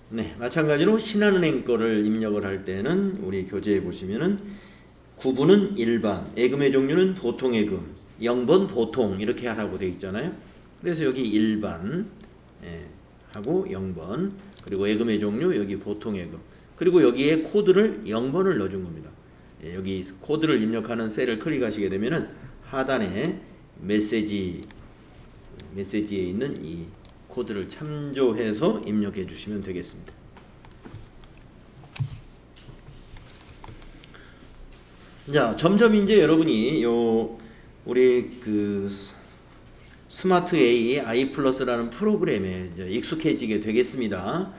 네, 마찬가지로 신한은행 거를 입력을 할 때는 우리 교재에 보시면은 구분은 일반, 예금의 종류는 보통 예금, 0번 보통 이렇게 하라고 되어 있잖아요. 그래서 여기 일반 하고 0번, 그리고 예금의 종류 여기 보통 예금, 그리고 여기에 코드를 0번을 넣어준 겁니다. 여기 코드를 입력하는 셀을 클릭하시게 되면은 하단에 메시지에 있는 이 코드를 참조해서 입력해 주시면 되겠습니다. 자, 점점 이제 여러분이 우리 그 스마트 A i 플러스라는 프로그램에 이제 익숙해지게 되겠습니다.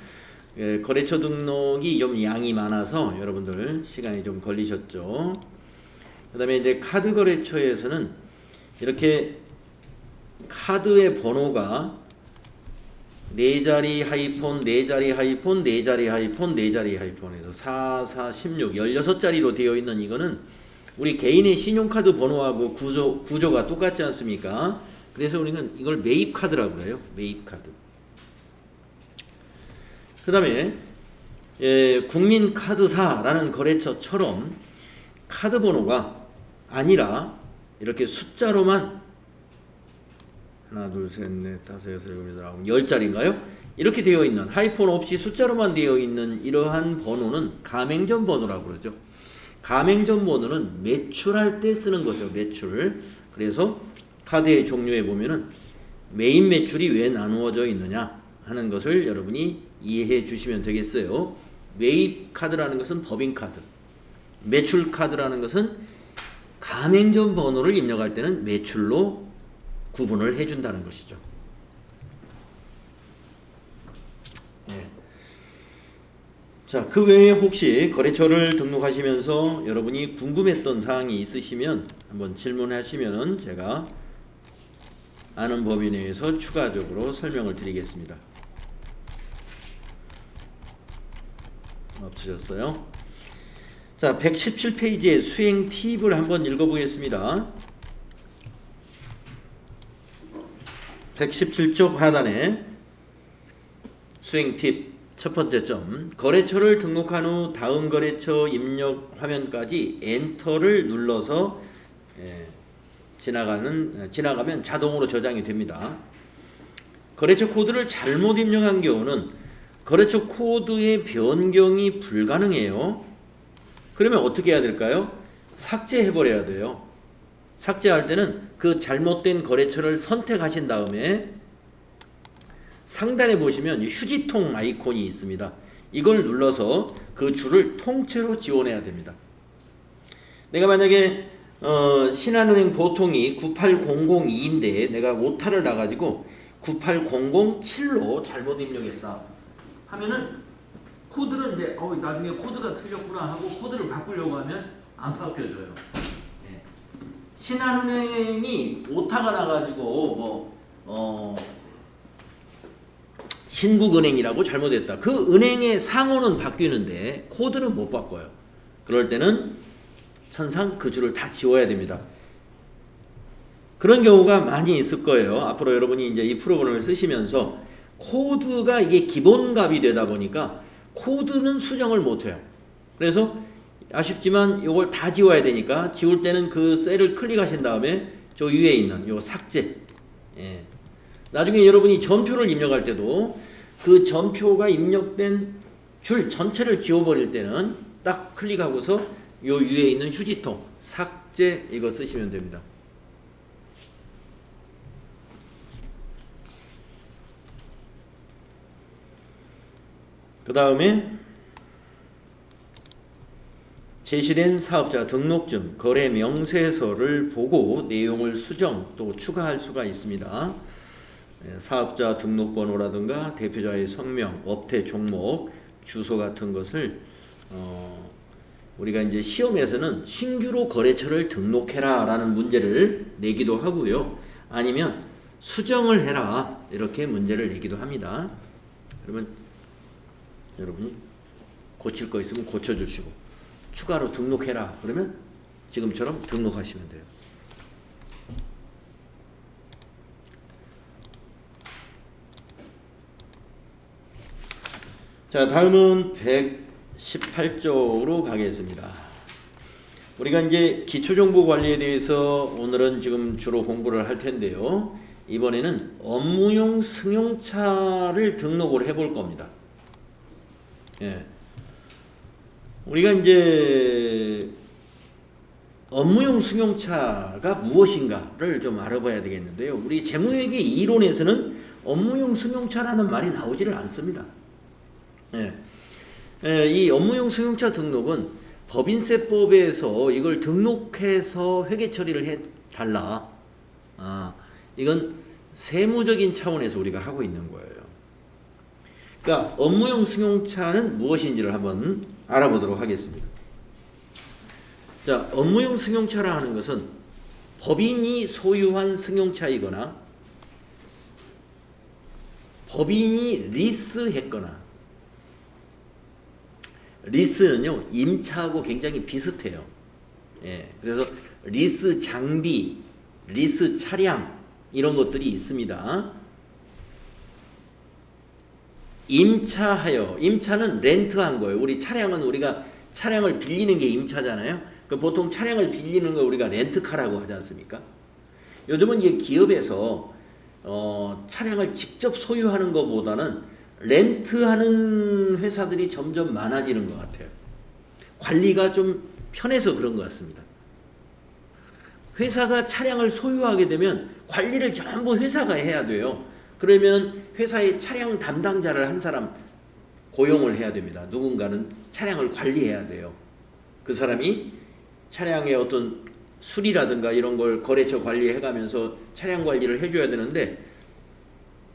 거래처 등록이 좀 양이 많아서 여러분들 시간이 좀 걸리셨죠. 그다음에 이제 카드 거래처에서는 이렇게 카드의 번호가 4자리 하이폰, 4자리 하이폰, 4자리 하이폰, 4자리 하이폰에서 4, 4, 16, 16자리로 되어 있는 이거는 우리 개인의 신용카드 번호하고 구조가 똑같지 않습니까? 그래서 우리는 이걸 매입카드라고 해요. 매입카드. 그 다음에 국민카드사라는 거래처처럼 카드 번호가 아니라 이렇게 숫자로만 하나, 둘, 셋, 넷, 다섯, 여섯, 일곱, 여덟, 아홉, 10자리인가요? 이렇게 되어 있는 하이폰 없이 숫자로만 되어 있는 이러한 번호는 가맹점 번호라고 그러죠. 가맹점 번호는 매출할 때 쓰는 거죠. 매출. 그래서 카드의 종류에 보면은 매입 매출이 왜 나누어져 있느냐 하는 것을 여러분이 이해해 주시면 되겠어요. 매입 카드라는 것은 법인 카드, 매출 카드라는 것은 가맹점 번호를 입력할 때는 매출로 구분을 해준다는 것이죠. 네. 자, 그 외에 혹시 거래처를 등록하시면서 여러분이 궁금했던 사항이 있으시면 한번 질문하시면은 제가 아는 범위 내에서 추가적으로 설명을 드리겠습니다. 없으셨어요? 자, 117페이지의 수행 팁을 한번 읽어보겠습니다. 117쪽 하단에 수행 팁 첫 번째 점, 거래처를 등록한 후 다음 거래처 입력 화면까지 엔터를 눌러서 지나가면 자동으로 저장이 됩니다. 거래처 코드를 잘못 입력한 경우는 거래처 코드의 변경이 불가능해요. 그러면 어떻게 해야 될까요? 삭제해 버려야 돼요. 삭제할 때는 그 잘못된 거래처를 선택하신 다음에 상단에 보시면 휴지통 아이콘이 있습니다. 이걸 눌러서 그 줄을 통째로 지워내야 됩니다. 내가 만약에 신한은행 보통이 98002인데 내가 오타를 나가지고 98007로 잘못 입력했다 하면은 코드를 이제 나중에 코드가 틀렸구나 하고 코드를 바꾸려고 하면 안 바뀌어져요. 신한은행이 오타가 나가지고 신국은행이라고 잘못했다. 그 은행의 상호는 바뀌는데 코드는 못 바꿔요. 그럴 때는 천상 그 줄을 다 지워야 됩니다. 그런 경우가 많이 있을 거예요. 앞으로 여러분이 이제 이 프로그램을 쓰시면서 코드가 이게 기본값이 되다 보니까 코드는 수정을 못 해요. 그래서 아쉽지만 이걸 다 지워야 되니까 지울 때는 그 셀을 클릭하신 다음에 저 위에 있는 요 삭제. 나중에 여러분이 전표를 입력할 때도 그 전표가 입력된 줄 전체를 지워버릴 때는 딱 클릭하고서 요 위에 있는 휴지통 삭제 이거 쓰시면 됩니다. 그 다음에 제시된 사업자 등록증, 거래 명세서를 보고 내용을 수정 또 추가할 수가 있습니다. 사업자 등록번호라든가 대표자의 성명, 업태 종목, 주소 같은 것을 우리가 이제 시험에서는 신규로 거래처를 등록해라 라는 문제를 내기도 하고요. 아니면 수정을 해라 이렇게 문제를 내기도 합니다. 그러면 여러분이 고칠 거 있으면 고쳐주시고 추가로 등록해라 그러면 지금처럼 등록하시면 돼요. 자, 다음은 118쪽으로 가겠습니다. 우리가 이제 기초정보관리에 대해서 오늘은 지금 주로 공부를 할 텐데요. 이번에는 업무용 승용차를 등록을 해볼 겁니다. 예. 우리가 이제 업무용 승용차가 무엇인가를 좀 알아봐야 되겠는데요. 우리 재무회계 이론에서는 업무용 승용차라는 말이 나오지를 않습니다. 예. 이 업무용 승용차 등록은 법인세법에서 이걸 등록해서 회계 처리를 해 달라. 이건 세무적인 차원에서 우리가 하고 있는 거예요. 그러니까 업무용 승용차는 무엇인지를 한번 알아보도록 하겠습니다. 자, 업무용 승용차라 하는 것은 법인이 소유한 승용차이거나 법인이 리스했거나, 리스는요 임차하고 굉장히 비슷해요. 예, 그래서 리스 장비, 리스 차량 이런 것들이 있습니다. 임차하여, 임차는 렌트한 거예요. 우리 차량은 우리가 차량을 빌리는 게 임차잖아요. 그 보통 차량을 빌리는 걸 우리가 렌트카라고 하지 않습니까? 요즘은 이게 기업에서 차량을 직접 소유하는 것보다는 렌트하는 회사들이 점점 많아지는 것 같아요. 관리가 좀 편해서 그런 것 같습니다. 회사가 차량을 소유하게 되면 관리를 전부 회사가 해야 돼요. 그러면 회사의 차량 담당자를 한 사람 고용을 해야 됩니다. 누군가는 차량을 관리해야 돼요. 그 사람이 차량의 어떤 수리라든가 이런 걸 거래처 관리해가면서 차량 관리를 해줘야 되는데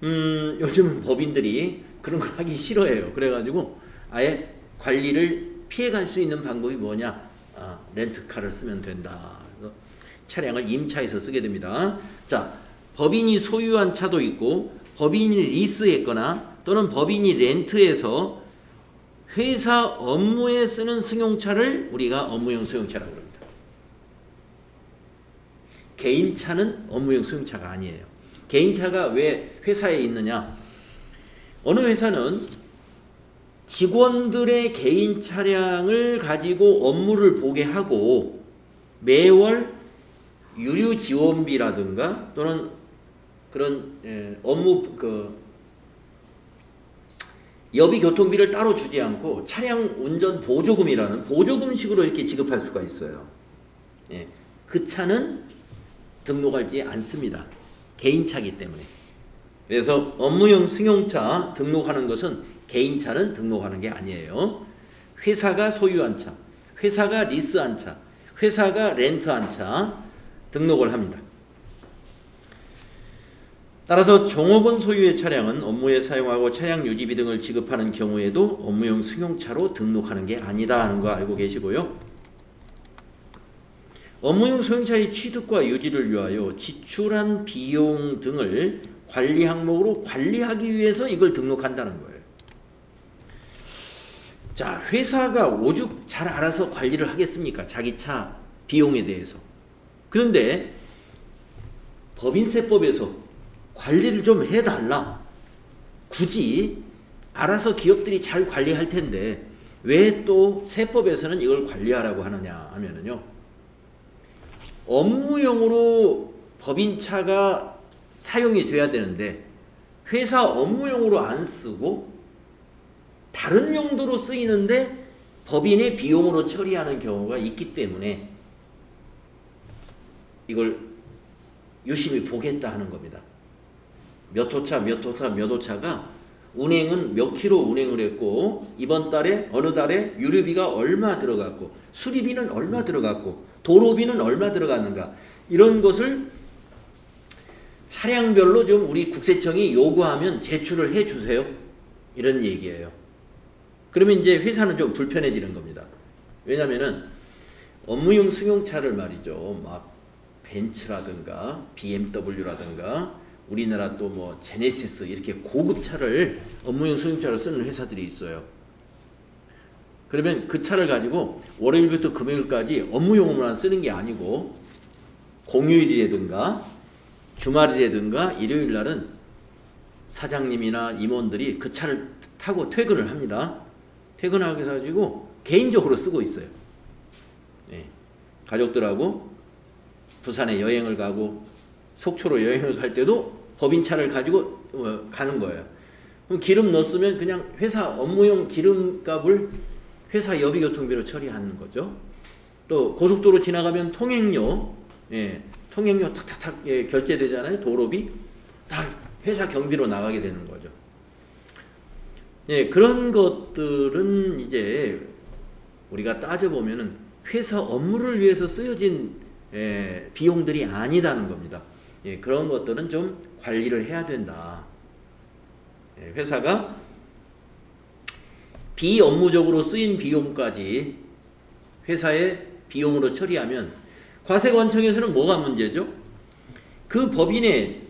요즘은 법인들이 그런 걸 하기 싫어해요. 그래가지고 아예 관리를 피해갈 수 있는 방법이 뭐냐? 렌트카를 쓰면 된다. 그래서 차량을 임차해서 쓰게 됩니다. 자, 법인이 소유한 차도 있고 법인이 리스했거나 또는 법인이 렌트해서 회사 업무에 쓰는 승용차를 우리가 업무용 승용차라고 합니다. 개인차는 업무용 승용차가 아니에요. 개인차가 왜 회사에 있느냐? 어느 회사는 직원들의 개인 차량을 가지고 업무를 보게 하고 매월 유류 지원비라든가 또는 그런 업무 여비 교통비를 따로 주지 않고 차량 운전 보조금이라는 보조금식으로 이렇게 지급할 수가 있어요. 예, 그 차는 등록하지 않습니다. 개인차기 때문에. 그래서 업무용 승용차 등록하는 것은 개인차는 등록하는 게 아니에요. 회사가 소유한 차, 회사가 리스한 차, 회사가 렌트한 차 등록을 합니다. 따라서 종업원 소유의 차량은 업무에 사용하고 차량 유지비 등을 지급하는 경우에도 업무용 승용차로 등록하는 게 아니다 하는 거 알고 계시고요. 업무용 승용차의 취득과 유지를 위하여 지출한 비용 등을 관리 항목으로 관리하기 위해서 이걸 등록한다는 거예요. 자, 회사가 오죽 잘 알아서 관리를 하겠습니까? 자기 차 비용에 대해서. 그런데 법인세법에서 관리를 좀 해달라. 굳이 알아서 기업들이 잘 관리할 텐데 왜 또 세법에서는 이걸 관리하라고 하느냐 하면은요. 업무용으로 법인차가 사용이 돼야 되는데 회사 업무용으로 안 쓰고 다른 용도로 쓰이는데 법인의 비용으로 처리하는 경우가 있기 때문에 이걸 유심히 보겠다 하는 겁니다. 몇 호차가 운행은 몇 킬로 운행을 했고 이번 달에 어느 달에 유류비가 얼마 들어갔고 수리비는 얼마 들어갔고 도로비는 얼마 들어갔는가 이런 것을 차량별로 좀 우리 국세청이 요구하면 제출을 해 주세요. 이런 얘기예요. 그러면 이제 회사는 좀 불편해지는 겁니다. 왜냐면은 업무용 승용차를 말이죠. 막 벤츠라든가 BMW라든가 우리나라 또 뭐 제네시스 이렇게 고급 차를 업무용 승용차로 쓰는 회사들이 있어요. 그러면 그 차를 가지고 월요일부터 금요일까지 업무용으로만 쓰는 게 아니고 공휴일이라든가 주말이라든가 일요일 날은 사장님이나 임원들이 그 차를 타고 퇴근을 합니다. 퇴근하게 해가지고 개인적으로 쓰고 있어요. 예. 가족들하고 부산에 여행을 가고 속초로 여행을 갈 때도 법인차를 가지고 가는 거예요. 그럼 기름 넣었으면 그냥 회사 업무용 기름값을 회사 여비교통비로 처리하는 거죠. 또 고속도로 지나가면 통행료, 통행료 탁탁탁 결제되잖아요. 도로비 다 회사 경비로 나가게 되는 거죠. 그런 것들은 이제 우리가 따져보면은 회사 업무를 위해서 쓰여진 비용들이 아니다는 겁니다. 그런 것들은 좀 관리를 해야 된다. 회사가 비업무적으로 쓰인 비용까지 회사의 비용으로 처리하면 과세관청에서는 뭐가 문제죠? 그 법인의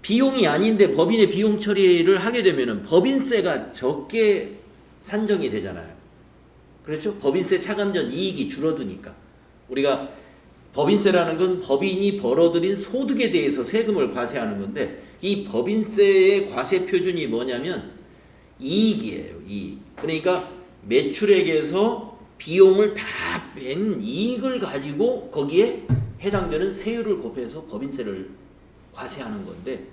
비용이 아닌데 법인의 비용 처리를 하게 되면 법인세가 적게 산정이 되잖아요. 그렇죠? 법인세 차감전 이익이 줄어드니까. 우리가 법인세라는 건 법인이 벌어들인 소득에 대해서 세금을 과세하는 건데 이 법인세의 과세 표준이 뭐냐면 이익이에요. 이익. 그러니까 매출액에서 비용을 다 뺀 이익을 가지고 거기에 해당되는 세율을 곱해서 법인세를 과세하는 건데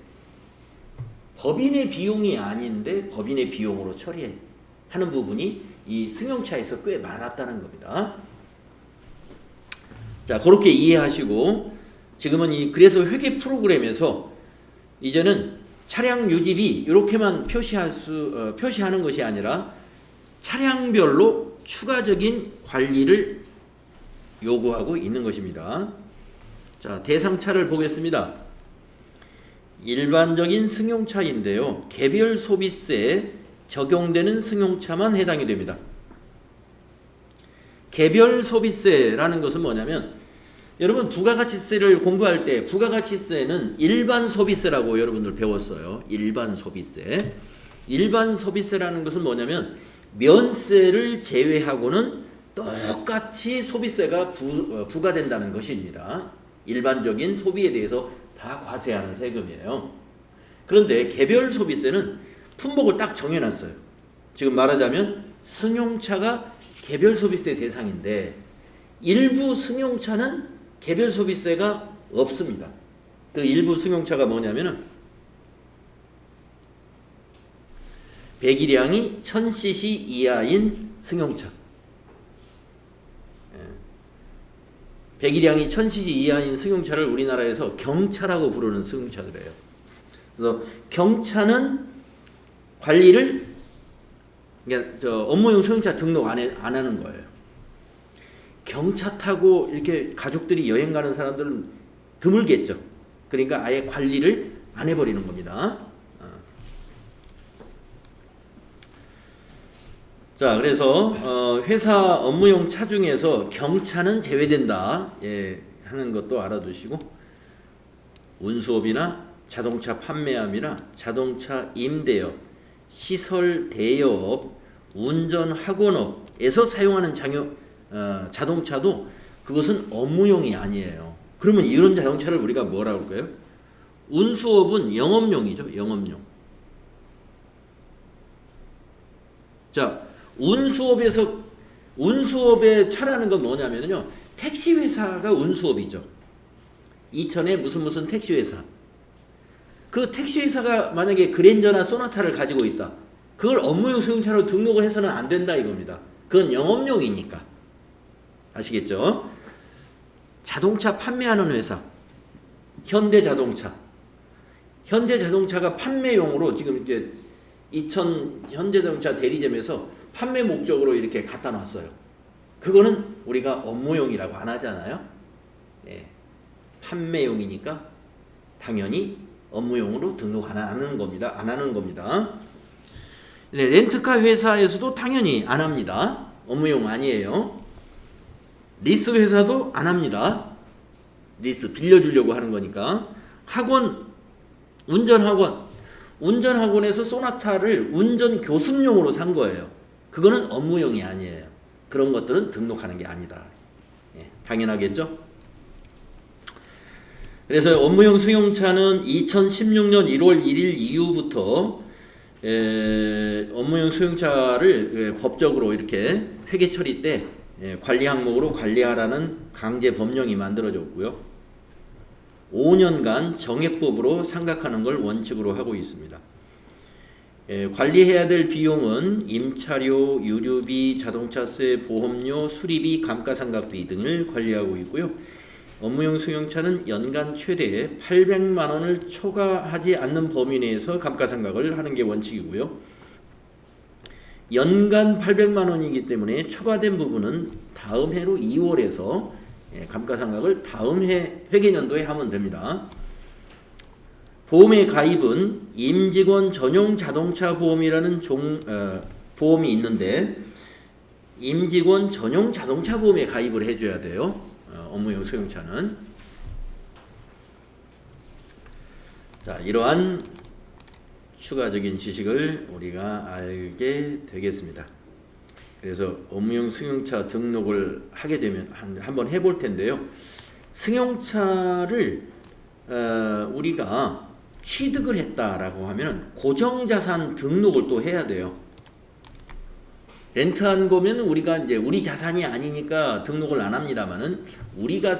법인의 비용이 아닌데 법인의 비용으로 처리하는 부분이 이 승용차에서 꽤 많았다는 겁니다. 자, 그렇게 이해하시고 지금은 그래서 회계 프로그램에서 이제는 차량 유지비 이렇게만 표시하는 것이 아니라 차량별로 추가적인 관리를 요구하고 있는 것입니다. 자, 대상차를 보겠습니다. 일반적인 승용차인데요. 개별 소비세에 적용되는 승용차만 해당이 됩니다. 개별 소비세라는 것은 뭐냐면 여러분 부가가치세를 공부할 때 부가가치세는 일반 소비세라고 여러분들 배웠어요. 일반 소비세. 일반 소비세라는 것은 뭐냐면 면세를 제외하고는 똑같이 소비세가 부과된다는 것입니다. 일반적인 소비에 대해서 다 과세하는 세금이에요. 그런데 개별 소비세는 품목을 딱 정해놨어요. 지금 말하자면 승용차가 개별 소비세 대상인데 일부 승용차는 개별 소비세가 없습니다. 그 일부 승용차가 뭐냐면은 배기량이 1000cc 이하인 승용차. 배기량이 1000cc 이하인 승용차를 우리나라에서 경차라고 부르는 승용차들이에요. 그래서 경차는 관리를 그러니까 업무용 승용차 등록 안 하는 거예요. 경차 타고 이렇게 가족들이 여행 가는 사람들은 드물겠죠. 그러니까 아예 관리를 안 해버리는 겁니다. 자, 그래서 회사 업무용 차 중에서 경차는 제외된다 하는 것도 알아두시고 운수업이나 자동차 판매함이나 자동차 임대업, 시설 대여업, 운전학원업에서 사용하는 자동차도 그것은 업무용이 아니에요. 그러면 이런 자동차를 우리가 뭐라고 할까요? 운수업은 영업용이죠. 영업용. 자, 운수업의 차라는 건 뭐냐면요. 택시 회사가 운수업이죠. 이천에 무슨 택시 회사. 그 택시 회사가 만약에 그랜저나 소나타를 가지고 있다. 그걸 업무용 승용차로 등록을 해서는 안 된다 이겁니다. 그건 영업용이니까. 아시겠죠? 자동차 판매하는 회사. 현대자동차. 현대자동차가 판매용으로 지금 이제 이천 현대자동차 대리점에서 판매 목적으로 이렇게 갖다 놨어요. 그거는 우리가 업무용이라고 안 하잖아요. 네. 판매용이니까 당연히 업무용으로 등록 안 하는 겁니다. 안 하는 겁니다. 네, 렌트카 회사에서도 당연히 안 합니다. 업무용 아니에요. 리스 회사도 안 합니다. 리스 빌려주려고 하는 거니까. 학원, 운전학원에서 소나타를 운전 교습용으로 산 거예요. 그거는 업무용이 아니에요. 그런 것들은 등록하는 게 아니다. 예, 당연하겠죠? 그래서 업무용 승용차는 2016년 1월 1일 이후부터 업무용 수용차를 법적으로 이렇게 회계 처리 때 관리 항목으로 관리하라는 강제 법령이 만들어졌고요. 5년간 정액법으로 상각하는 걸 원칙으로 하고 있습니다. 관리해야 될 비용은 임차료, 유류비, 자동차세, 보험료, 수리비, 감가상각비 등을 관리하고 있고요. 업무용 승용차는 연간 최대 800만 원을 초과하지 않는 범위 내에서 감가상각을 하는 게 원칙이고요. 연간 800만 원이기 때문에 초과된 부분은 다음 해로 2월에서 감가상각을 다음 해 회계년도에 하면 됩니다. 보험의 가입은 임직원 전용 자동차 보험이라는 보험이 있는데 임직원 전용 자동차 보험에 가입을 해줘야 돼요. 업무용 승용차는. 자, 이러한 추가적인 지식을 우리가 알게 되겠습니다. 그래서 업무용 승용차 등록을 하게 되면 한번 해볼 텐데요. 승용차를 우리가 취득을 했다라고 하면 고정자산 등록을 또 해야 돼요. 렌트한 거면 우리가 이제 우리 자산이 아니니까 등록을 안 합니다만은 우리가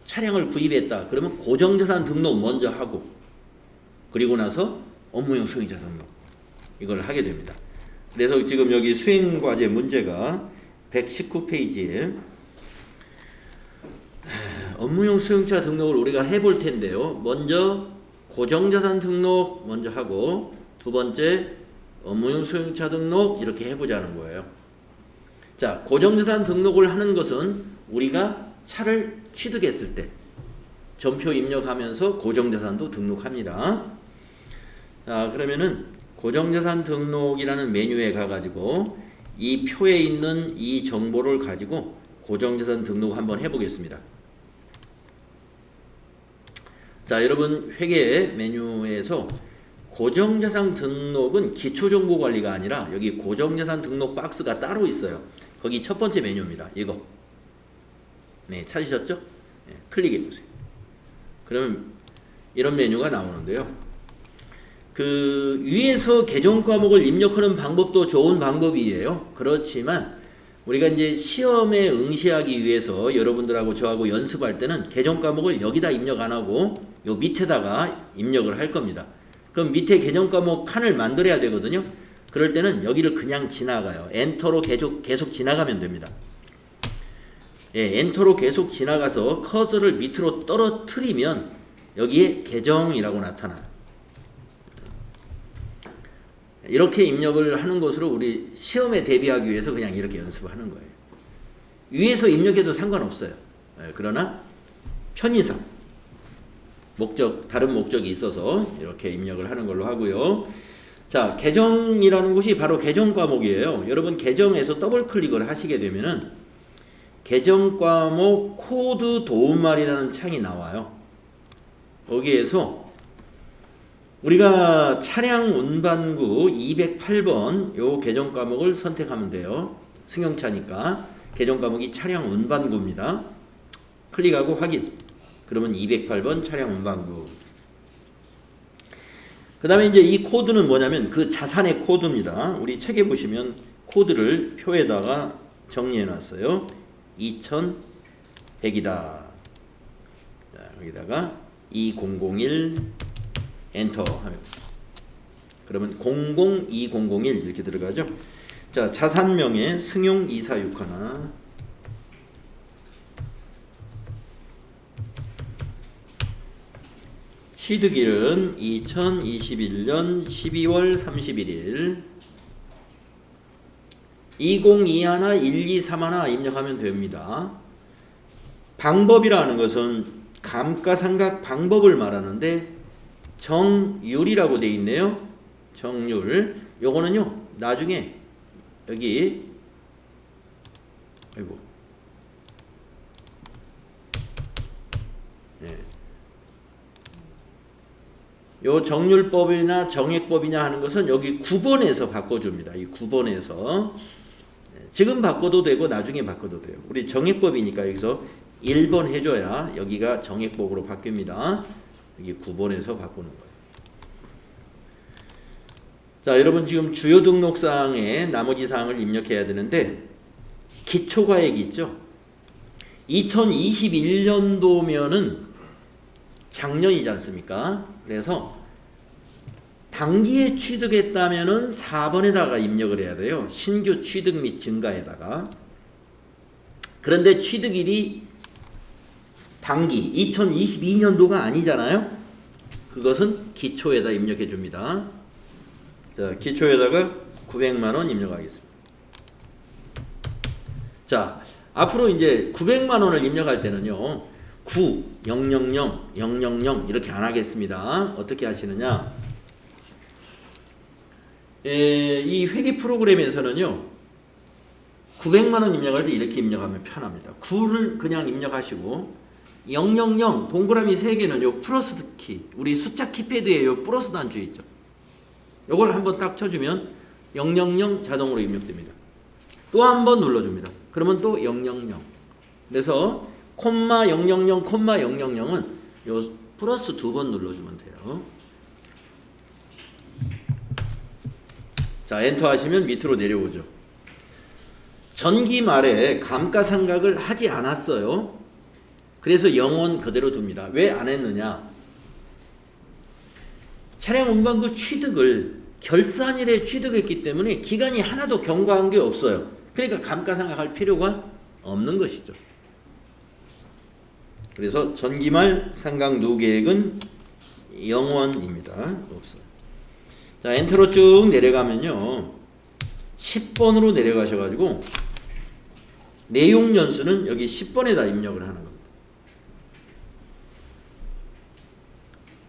차량을 구입했다 그러면 고정자산 등록 먼저 하고 그리고 나서 업무용 승용차 등록 이걸 하게 됩니다. 그래서 지금 여기 수행과제 문제가 119페이지에 업무용 승용차 등록을 우리가 해볼 텐데요. 먼저 고정자산 등록 먼저 하고 두 번째 업무용 승용차 등록 이렇게 해보자는 거예요. 자, 고정자산 등록을 하는 것은 우리가 차를 취득했을 때 전표 입력하면서 고정자산도 등록합니다. 자, 그러면은 고정자산 등록이라는 메뉴에 가가지고 이 표에 있는 이 정보를 가지고 고정자산 등록 한번 해보겠습니다. 자, 여러분 회계 메뉴에서 고정자산 등록은 기초정보관리가 아니라 여기 고정자산 등록 박스가 따로 있어요. 거기 첫 번째 메뉴입니다. 이거. 네, 찾으셨죠? 네, 클릭해 보세요. 그러면 이런 메뉴가 나오는데요. 그 위에서 계정 과목을 입력하는 방법도 좋은 방법이에요. 그렇지만 우리가 이제 시험에 응시하기 위해서 여러분들하고 저하고 연습할 때는 계정 과목을 여기다 입력 안 하고 요 밑에다가 입력을 할 겁니다. 그럼 밑에 계정 과목 칸을 만들어야 되거든요. 그럴 때는 여기를 그냥 지나가요. 엔터로 계속 지나가면 됩니다. 예, 엔터로 계속 지나가서 커서를 밑으로 떨어뜨리면 여기에 계정이라고 나타나요. 이렇게 입력을 하는 것으로 우리 시험에 대비하기 위해서 그냥 이렇게 연습을 하는 거예요. 위에서 입력해도 상관없어요. 예, 그러나 편의상 다른 목적이 있어서 이렇게 입력을 하는 걸로 하고요. 자, 계정이라는 곳이 바로 계정 과목이에요. 여러분 계정에서 더블 클릭을 하시게 되면은 계정 과목 코드 도움말이라는 창이 나와요. 거기에서 우리가 차량 운반구 208번 요 계정 과목을 선택하면 돼요. 승용차니까 계정 과목이 차량 운반구입니다. 클릭하고 확인. 그러면 208번 차량 운반구. 그 다음에 이제 이 코드는 뭐냐면 그 자산의 코드입니다. 우리 책에 보시면 코드를 표에다가 정리해 놨어요. 2100이다. 자, 여기다가 2001 엔터 하면 그러면 002001 이렇게 들어가죠. 자, 자산명에 승용 2461 취득일은 2021년 12월 31일 2021 1231 입력하면 됩니다. 방법이라는 것은 감가상각 방법을 말하는데 정률이라고 되어 있네요. 정률. 요거는요. 나중에 여기 아이고. 네. 요 정률법이나 정액법이냐 하는 것은 여기 9번에서 바꿔줍니다. 이 9번에서 지금 바꿔도 되고 나중에 바꿔도 돼요. 우리 정액법이니까 여기서 1번 해줘야 여기가 정액법으로 바뀝니다. 여기 9번에서 바꾸는 거예요. 자, 여러분 지금 주요 등록사항에 나머지 사항을 입력해야 되는데 기초가액이 있죠. 2021년도면은 작년이지 않습니까? 그래서 당기에 취득했다면은 4번에다가 입력을 해야 돼요. 신규 취득 및 증가에다가. 그런데 취득일이 당기 2022년도가 아니잖아요. 그것은 기초에다 입력해 줍니다. 자, 기초에다가 900만 원 입력하겠습니다. 자, 앞으로 이제 900만 원을 입력할 때는요. 9, 000, 000 이렇게 안 하겠습니다. 어떻게 하시느냐? 이 회계 프로그램에서는요. 900만 원 입력할 때 이렇게 입력하면 편합니다. 9를 그냥 입력하시고 000 동그라미 3개는 요 플러스 키, 우리 숫자 키패드에 요 플러스 단추 있죠. 요걸 한번 딱 쳐주면 000 자동으로 입력됩니다. 또 한 번 눌러줍니다. 그러면 또 000. 그래서 콤마 000, 콤마 000은 요 플러스 2번 눌러주면 돼요. 자, 엔터 하시면 밑으로 내려오죠. 전기 말에 감가상각을 하지 않았어요. 그래서 0원 그대로 둡니다. 왜 안 했느냐? 차량 운반구 취득을 결산일에 취득했기 때문에 기간이 하나도 경과한 게 없어요. 그러니까 감가상각할 필요가 없는 것이죠. 그래서 전기말 상각 누계액은 0원입니다. 없어요. 자, 엔터로 쭉 내려가면요. 10번으로 내려가셔가지고 내용 연수는 여기 10번에다 입력을 하는 겁니다.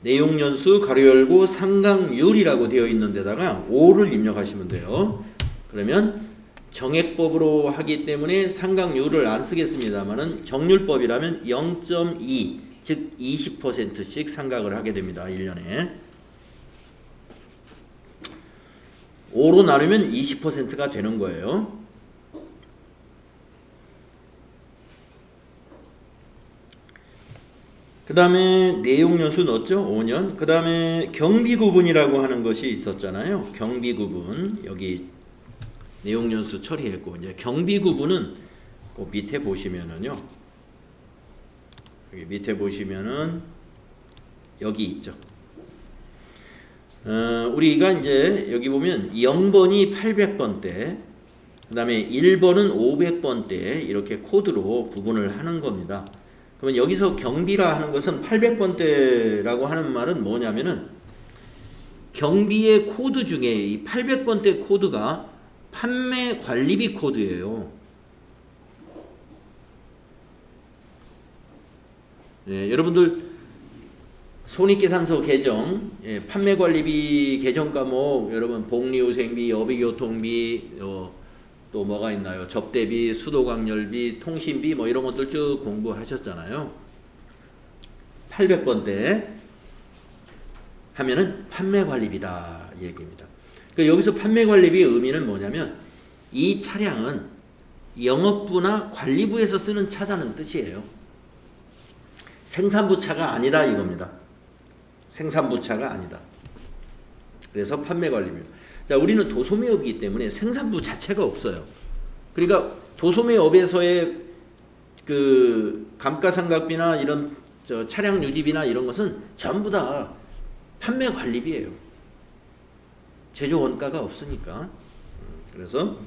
내용 연수 가로 열고 상각률이라고 되어 있는 데다가 5를 입력하시면 돼요. 그러면 정액법으로 하기 때문에 상각률을 안 쓰겠습니다만은 정률법이라면 0.2 즉 20%씩 상각을 하게 됩니다. 1년에 5로 나누면 20%가 되는 거예요. 그 다음에 내용연수 넣었죠? 5년. 그 다음에 경비구분이라고 하는 것이 있었잖아요. 경비구분. 여기 내용연수 처리했고, 이제 경비구분은 그 밑에 보시면은요. 여기 밑에 보시면은 여기 있죠. 우리가 이제 여기 보면 0번이 800번대, 그 다음에 1번은 500번대 이렇게 코드로 구분을 하는 겁니다. 그러면 여기서 경비라 하는 것은 800번대라고 하는 말은 뭐냐면은 경비의 코드 중에 이 800번대 코드가 판매 관리비 코드예요. 네, 여러분들 손익계산서 계정, 판매 관리비 계정 과목, 여러분 복리후생비, 여비교통비, 또 뭐가 있나요? 접대비, 수도광열비, 통신비 뭐 이런 것들 쭉 공부하셨잖아요. 800번대 하면은 판매관리비다 얘기입니다. 그러니까 여기서 판매관리비의 의미는 뭐냐면 이 차량은 영업부나 관리부에서 쓰는 차다는 뜻이에요. 생산부 차가 아니다 이겁니다. 생산부 차가 아니다. 그래서 판매관리입니다. 자, 우리는 도소매업이기 때문에 생산부 자체가 없어요. 그러니까 도소매업에서의 그 감가상각비나 이런 차량 유지비나 이런 것은 전부 다 판매 관리비예요. 제조 원가가 없으니까. 그래서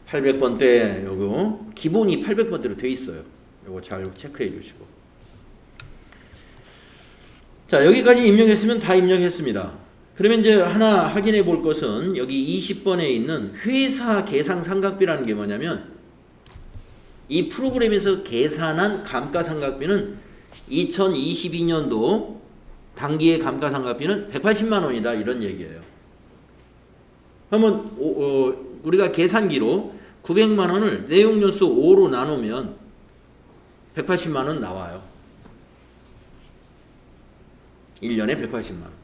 800번대 요거 기본이 800번대로 돼 있어요. 요거 잘 체크해 주시고. 자, 여기까지 입력했으면 다 입력했습니다. 그러면 이제 하나 확인해 볼 것은 여기 20번에 있는 회사 계상 상각비라는 게 뭐냐면 이 프로그램에서 계산한 감가상각비는 2022년도 당기의 감가상각비는 180만 원이다 이런 얘기예요. 그러면 우리가 계산기로 900만 원을 내용연수 5로 나누면 180만 원 나와요. 1년에 180만 원.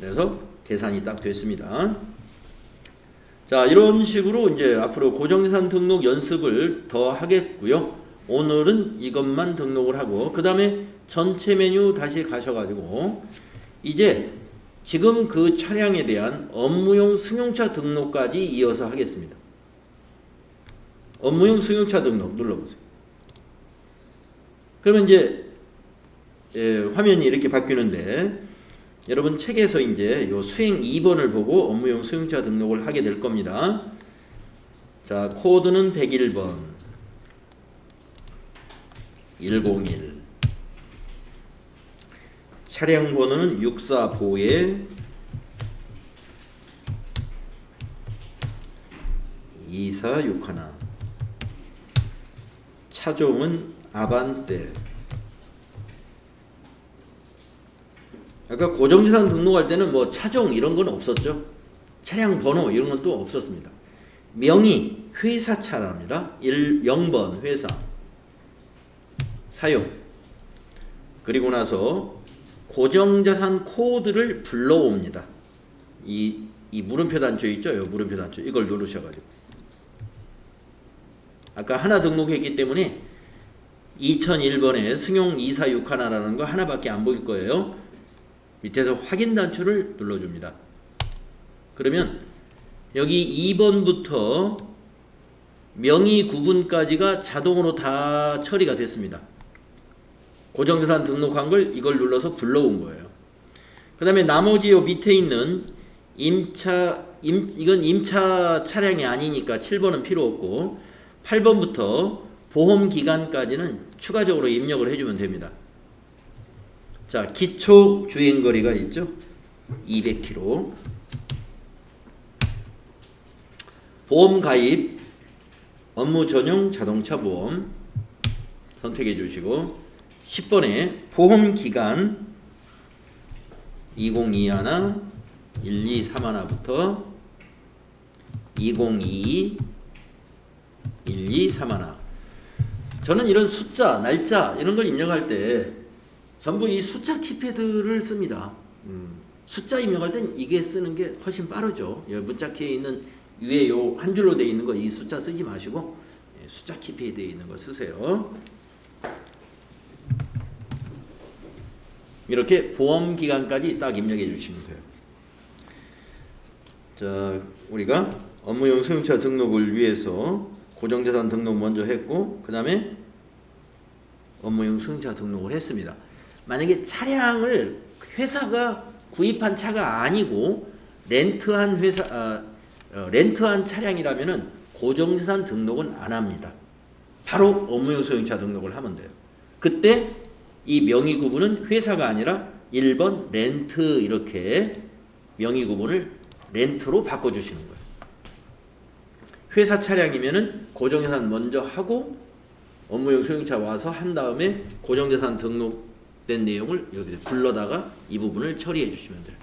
그래서 계산이 딱 됐습니다. 자, 이런 식으로 이제 앞으로 고정자산 등록 연습을 더 하겠고요. 오늘은 이것만 등록을 하고 그 다음에 전체 메뉴 다시 가셔가지고 이제 지금 그 차량에 대한 업무용 승용차 등록까지 이어서 하겠습니다. 업무용 승용차 등록 눌러보세요. 그러면 이제 화면이 이렇게 바뀌는데 여러분 책에서 이제 요 수행 2번을 보고 업무용 승용차 등록을 하게 될 겁니다. 자, 코드는 101번 101 차량 번호는 645에 2461 차종은 아반떼. 아까 고정지상 등록할 때는 뭐 차종 이런 건 없었죠. 차량 번호 이런 건 또 없었습니다. 명의 회사차랍니다. 0번 회사 사용. 그리고 나서 고정자산 코드를 불러옵니다. 이 물음표 단추 있죠? 이 물음표 단추 이걸 누르셔가지고 아까 하나 등록했기 때문에 2001번에 승용 2461라는 거 하나밖에 안 보일 거예요. 밑에서 확인 단추를 눌러줍니다. 그러면 여기 2번부터 명의 구분까지가 자동으로 다 처리가 됐습니다. 고정자산 등록한 걸 이걸 눌러서 불러온 거예요. 그 다음에 나머지 요 밑에 있는 이건 임차 차량이 아니니까 7번은 필요 없고 8번부터 보험 기간까지는 추가적으로 입력을 해주면 됩니다. 자, 기초 주행거리가 있죠? 200km. 보험 가입, 업무 전용 자동차 보험 선택해 주시고 10번에 보험 기간 2021, 1231부터 2022, 1231. 저는 이런 숫자, 날짜 이런 걸 입력할 때 전부 이 숫자 키패드를 씁니다. 숫자 입력할 땐 이게 쓰는 게 훨씬 빠르죠. 문자키에 있는 위에 요 한 줄로 되어 있는 거 이 숫자 쓰지 마시고 숫자 키패드에 있는 거 쓰세요. 이렇게 보험 기간까지 딱 입력해 주시면 돼요. 자, 우리가 업무용 승용차 등록을 위해서 고정자산 등록 먼저 했고 그 다음에 업무용 승용차 등록을 했습니다. 만약에 차량을 회사가 구입한 차가 아니고 렌트한 렌트한 차량이라면은 고정자산 등록은 안 합니다. 바로 업무용 승용차 등록을 하면 돼요. 그때 이 명의 구분은 회사가 아니라 1번 렌트 이렇게 명의 구분을 렌트로 바꿔주시는 거예요. 회사 차량이면은 고정자산 먼저 하고 업무용 승용차 와서 한 다음에 고정자산 등록된 내용을 여기 불러다가 이 부분을 처리해 주시면 돼요.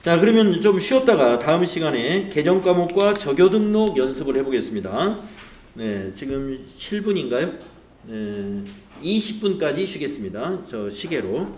자, 그러면 좀 쉬었다가 다음 시간에 개정 과목과 적요 등록 연습을 해보겠습니다. 네, 지금 7분인가요? 네, 20분까지 쉬겠습니다. 저 시계로.